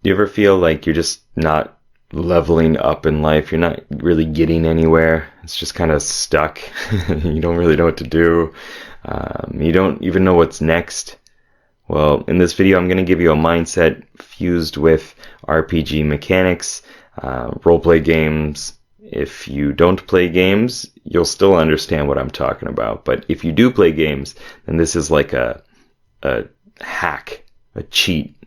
Do you ever feel like you're just not leveling up in life? You're not really getting anywhere. It's just kind of stuck. You don't really know what to do. You don't even know what's next. Well, in this video, I'm going to give you a mindset fused with RPG mechanics, roleplay games. If you don't play games, you'll still understand what I'm talking about. But if you do play games, then this is like a hack, a cheat.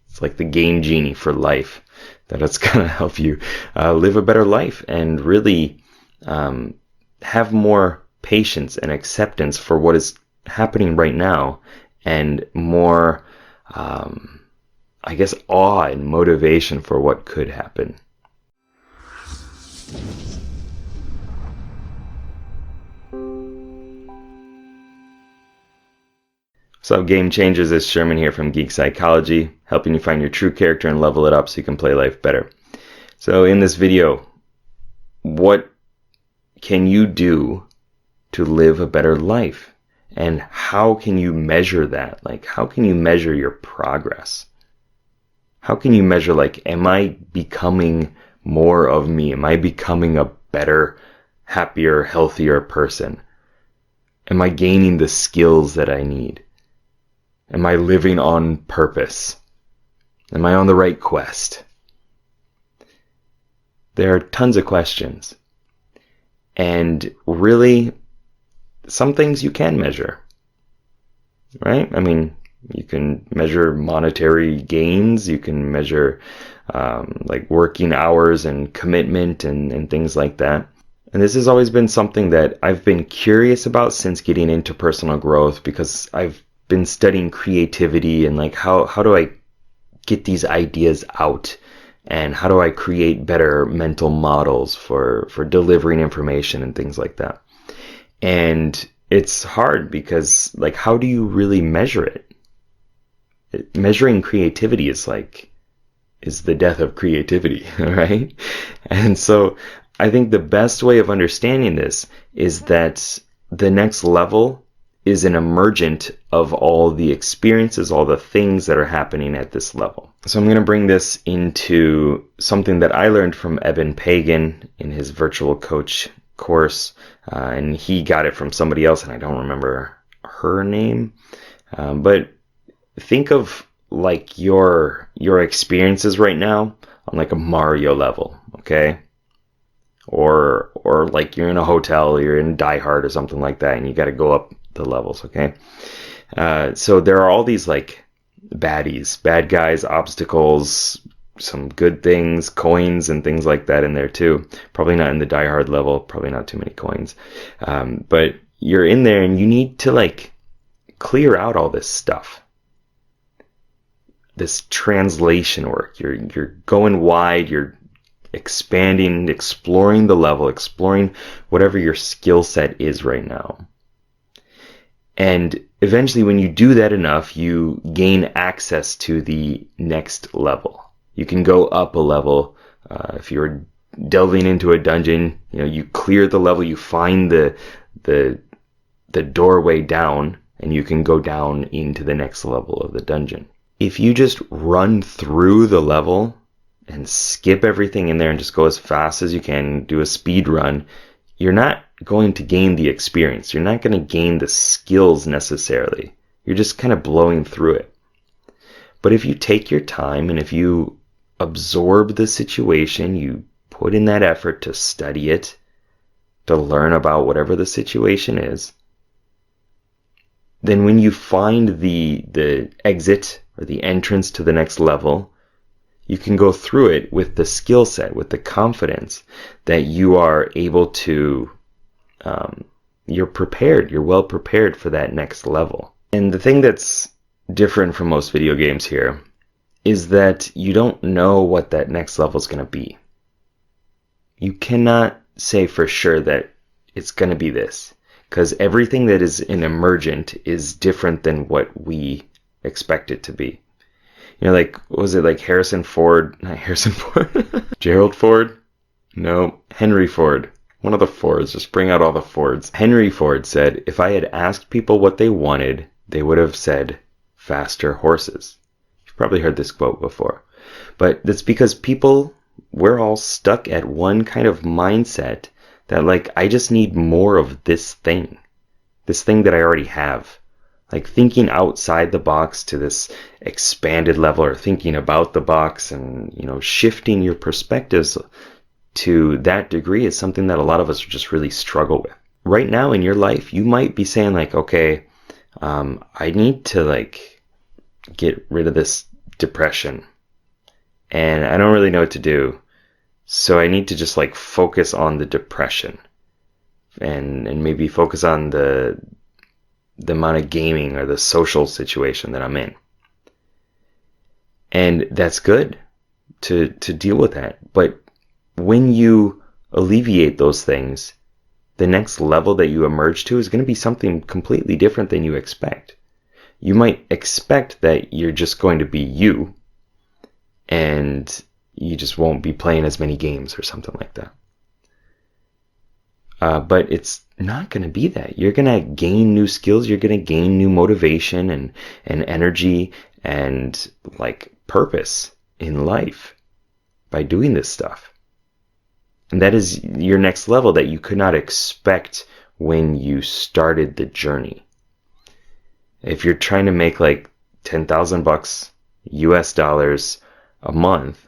It's like the game genie for life, that it's going to help you live a better life and really have more patience and acceptance for what is happening right now, and more, I guess, awe and motivation for what could happen. What's up, Game Changers? It's Sherman here from Geek Psychology, helping you find your true character and level it up so you can play life better. So in this video, what can you do to live a better life? And how can you measure that? Like, how can you measure your progress? How can you measure, like, am I becoming more of me? Am I becoming a better, happier, healthier person? Am I gaining the skills that I need? Am I living on purpose? Am I on the right quest? There are tons of questions. And really, some things you can measure, right? I mean, you can measure monetary gains. You can measure like working hours and commitment and things like that. And this has always been something that I've been curious about since getting into personal growth, because I've been studying creativity and like how do I get these ideas out, and how do I create better mental models for delivering information and things like that. And it's hard because, like, how do you really measure it? Measuring creativity is the death of creativity, right? And so I think the best way of understanding this is that the next level is an emergent of all the experiences, all the things that are happening at this level. So I'm going to bring this into something that I learned from Eben Pagan in his virtual coach course, and he got it from somebody else, and I don't remember her name. But think of like your experiences right now on like a Mario level, okay? Or like you're in a hotel, you're in Die Hard or something like that, and you got to go up the levels, okay? So there are all these like baddies, bad guys, obstacles, some good things, coins and things like that in there too. Probably not in the Die Hard level, probably not too many coins. But you're in there and you need to like clear out all this stuff. This translation work. You're going wide, you're expanding, exploring the level, exploring whatever your skill set is right now. And eventually when you do that enough, you gain access to the next level. You can go up a level. If you're delving into a dungeon, you clear the level, you find the doorway down, and you can go down into the next level of the dungeon. If you just run through the level and skip everything in there and just go as fast as you can, do a speed run, you're not going to gain the experience. You're not going to gain the skills necessarily. You're just kind of blowing through it. But if you take your time and if you absorb the situation, you put in that effort to study it, to learn about whatever the situation is, then when you find the exit or the entrance to the next level, you can go through it with the skill set, with the confidence that you are able to, you're prepared, you're well prepared for that next level. And the thing that's different from most video games here is that you don't know what that next level is going to be. You cannot say for sure that it's going to be this, because everything that is an emergent is different than what we expect it to be. Like, was it like Harrison Ford? Not Harrison Ford. Gerald Ford? No, Henry Ford. One of the Fords. Just bring out all the Fords. Henry Ford said, if I had asked people what they wanted, they would have said faster horses. You've probably heard this quote before. But that's because we're all stuck at one kind of mindset that, like, I just need more of this thing that I already have. Like, thinking outside the box to this expanded level, or thinking about the box and, shifting your perspectives to that degree is something that a lot of us just really struggle with. Right now in your life, you might be saying, like, okay, I need to, like, get rid of this depression, and I don't really know what to do. So I need to just, like, focus on the depression and maybe focus on the amount of gaming or the social situation that I'm in. And that's good to deal with that. But when you alleviate those things, the next level that you emerge to is going to be something completely different than you expect. You might expect that you're just going to be you, and you just won't be playing as many games or something like that. But it's not going to be that. You're going to gain new skills. You're going to gain new motivation and energy and, like, purpose in life by doing this stuff. And that is your next level that you could not expect when you started the journey. If you're trying to make like $10,000 US dollars a month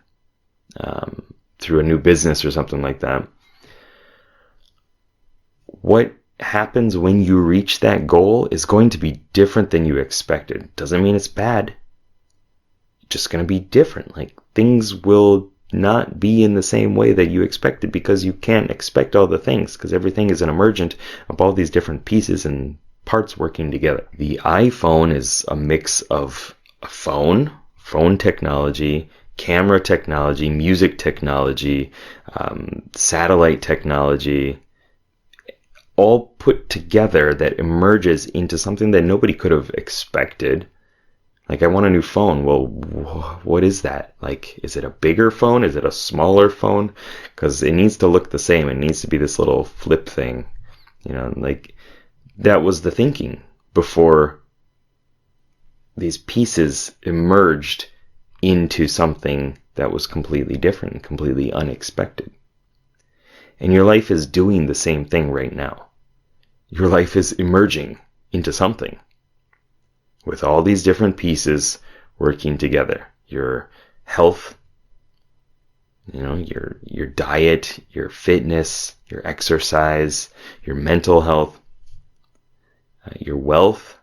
through a new business or something like that, what happens when you reach that goal is going to be different than you expected. Doesn't mean it's bad. It's just going to be different. Like, things will not be in the same way that you expected, because you can't expect all the things, because everything is an emergent of all these different pieces and parts working together. The iPhone is a mix of a phone technology, camera technology, music technology, satellite technology, all put together that emerges into something that nobody could have expected. Like, I want a new phone. Well, what is that? Like, is it a bigger phone? Is it a smaller phone? Because it needs to look the same. It needs to be this little flip thing. Like, that was the thinking before these pieces emerged into something that was completely different, completely unexpected. And your life is doing the same thing right now. Your life is emerging into something with all these different pieces working together. Your health, your diet, your fitness, your exercise, your mental health, your wealth,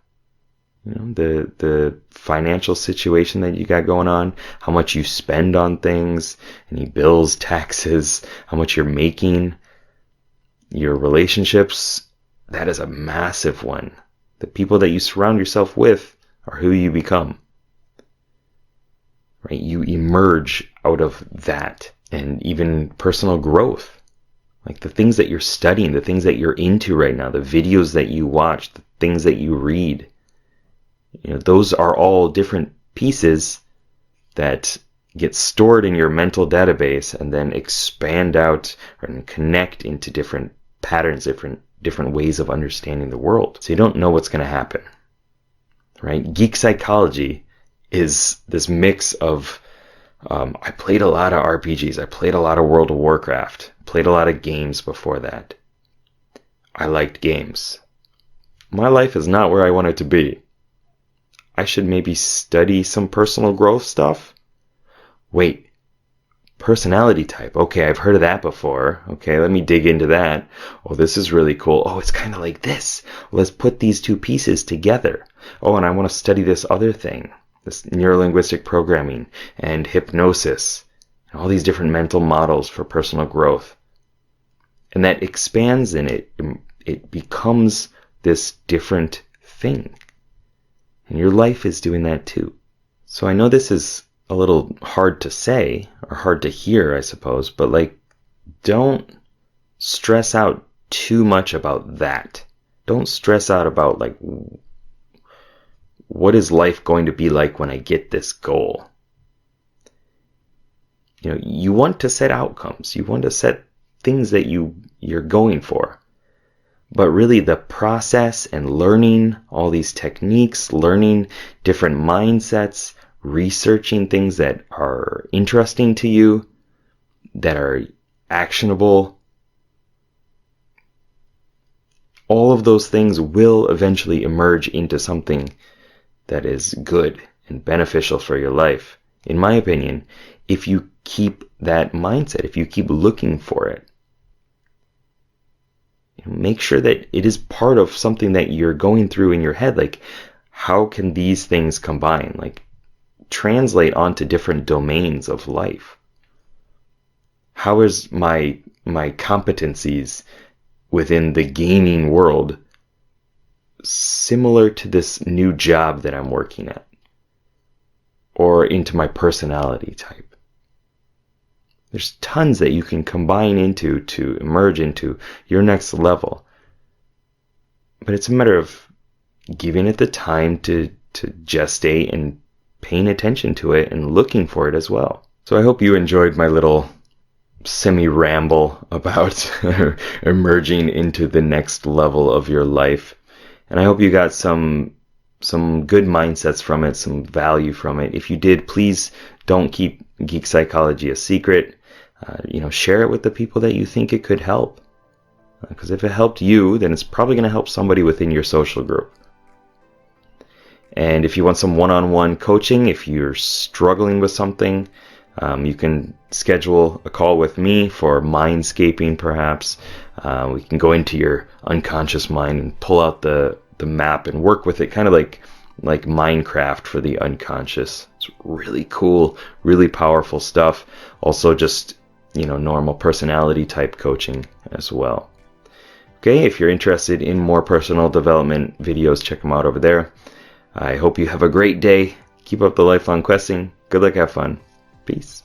the financial situation that you got going on, how much you spend on things, any bills, taxes, how much you're making, your relationships. That is a massive one. The people that you surround yourself with are who you become. Right? You emerge out of that. And even personal growth. Like, the things that you're studying, the things that you're into right now, the videos that you watch, the things that you read. Those are all different pieces that get stored in your mental database and then expand out and connect into different patterns, different ways of understanding the world. So you don't know what's going to happen, right? Geek psychology is this mix of, I played a lot of RPGs. I played a lot of World of Warcraft. Played a lot of games before that. I liked games. My life is not where I want it to be. I should maybe study some personal growth stuff. Wait, personality type. Okay, I've heard of that before. Okay, let me dig into that. Oh, this is really cool. Oh, it's kind of like this. Let's put these two pieces together. Oh, and I want to study this other thing, this neurolinguistic programming and hypnosis, and all these different mental models for personal growth. And that expands in it becomes this different thing. And your life is doing that too. So I know this is a little hard to say, or hard to hear, I suppose, but, like, don't stress out too much about that. Don't stress out about, like, what is life going to be like when I get this goal? You want to set outcomes. You want to set things that you're going for. But really, the process and learning all these techniques, learning different mindsets, researching things that are interesting to you, that are actionable. All of those things will eventually emerge into something that is good and beneficial for your life. In my opinion, if you keep that mindset, if you keep looking for it, make sure that it is part of something that you're going through in your head. Like, how can these things combine? Like, translate onto different domains of life. How is my competencies within the gaming world similar to this new job that I'm working at? Or into my personality type? There's tons that you can combine into to emerge into your next level. But it's a matter of giving it the time to gestate and paying attention to it and looking for it as well. So I hope you enjoyed my little semi-ramble about emerging into the next level of your life. And I hope you got some good mindsets from it, some value from it. If you did, please don't keep Geek Psychology a secret. Share it with the people that you think it could help. Because if it helped you, then it's probably going to help somebody within your social group. And if you want some one-on-one coaching, if you're struggling with something, you can schedule a call with me for mindscaping, perhaps. We can go into your unconscious mind and pull out the map and work with it, kind of like Minecraft for the unconscious. It's really cool, really powerful stuff. Also just, normal personality type coaching as well. Okay, if you're interested in more personal development videos, check them out over there. I hope you have a great day. Keep up the lifelong questing. Good luck, have fun. Peace.